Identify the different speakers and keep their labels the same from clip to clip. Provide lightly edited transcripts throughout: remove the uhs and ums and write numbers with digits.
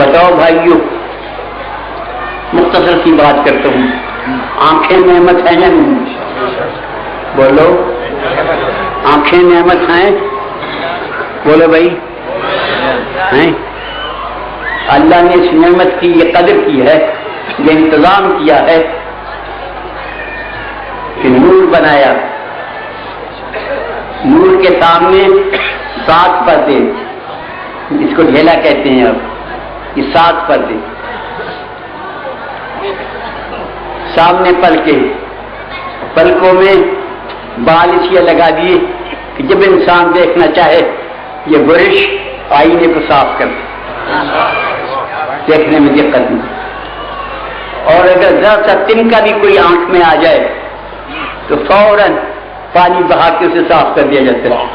Speaker 1: بتاؤ بھائیو، مختصر سی بات کرتا ہوں، آنکھیں نعمت ہیں یا نہیں؟ بولو، آنکھیں نعمت ہیں؟ بولو بھائی، ہیں؟ اللہ نے اس نعمت کی یہ قدر کی ہے، یہ انتظام کیا ہے کہ نور بنایا، نور کے سامنے 7 پردے، اس کو ڈھیلا کہتے ہیں، اب یہ 7 پردے، سامنے پلکیں، پلکوں میں بال اس لیے لگا دیے کہ جب انسان دیکھنا چاہے یہ برش آئینے کو صاف کر دے، دیکھنے میں دقت نہیں، اور اگر ذرا سا تنکا بھی کوئی آنکھ میں آ جائے تو فوراً پانی بہا کے اسے صاف کر دیا جاتا ہے،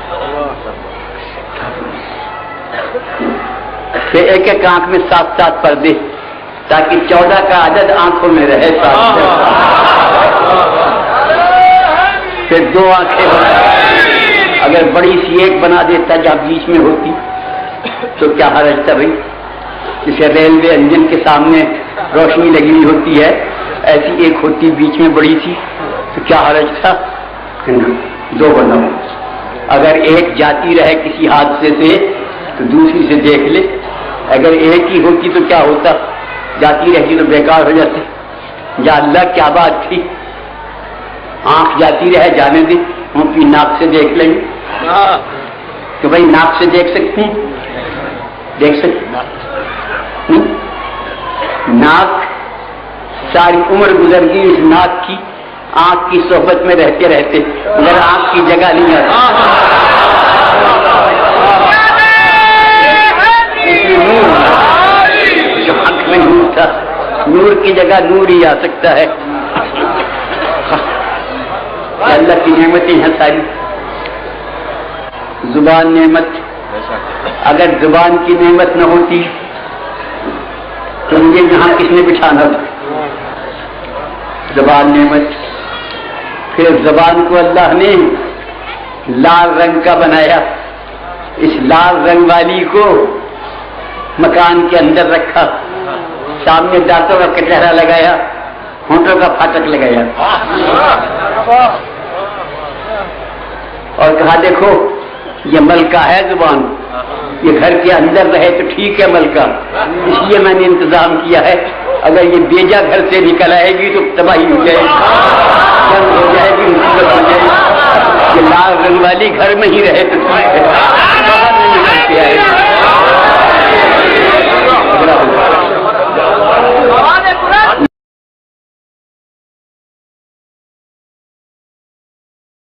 Speaker 1: پھر ایک ایک آنکھ میں 7 پردے، تاکہ 14 کا عدد آنکھوں میں رہے، پھر 2 آنکھیں، اگر بڑی سی ایک بنا دیتا جہاں بیچ میں ہوتی تو کیا حرج تھا بھائی؟ جسے ریلوے انجن کے سامنے روشنی لگی ہوئی ہوتی ہے، ایسی ایک ہوتی بیچ میں بڑی سی، تو کیا حرج تھا؟ 2 بناؤ، اگر ایک جاتی رہے کسی حادثے سے تو دوسری سے دیکھ لے، اگر ایک ہی ہوتی تو کیا ہوتا؟ جاتی رہتی تو بیکار ہو جاتی۔ یا اللہ کیا بات تھی، آنکھ جاتی رہے جانے دے، ہم کی ناک سے دیکھ لیں کہ بھائی ناک سے دیکھ سکتے ہیں، دیکھ سکتے، ناک ساری عمر گزر گئی اس ناک کی، آنکھ کی صحبت میں رہتے رہتے مگر آنکھ کی جگہ نہیں آتی، جو حق میں نور تھا، نور کی جگہ نور ہی آ سکتا ہے۔ اللہ کی نعمتیں ہیں ساری، زبان نعمت، اگر زبان کی نعمت نہ ہوتی تو مجھے یہاں کس نے بٹھانا تھا؟ زبان نعمت، پھر زبان کو اللہ نے لال رنگ کا بنایا، اس لال رنگ والی کو مکان کے اندر رکھا، سامنے دانتوں کا کٹہرا لگایا، ہونٹوں کا پھاٹک لگایا، اور کہا دیکھو یہ ملکہ ہے زبان، یہ گھر کے اندر رہے تو ٹھیک ہے ملکہ، اس لیے میں نے انتظام کیا ہے، اگر یہ بیجا گھر سے نکل آئے گی تو تباہی ہو جائے گی، جنگ ہو جائے گی، مصیبت ہو جائے گی، یہ لال رنگ والی گھر میں ہی رہے تو ٹھیک ہے، باہر نہیں نکل کے آئے گی۔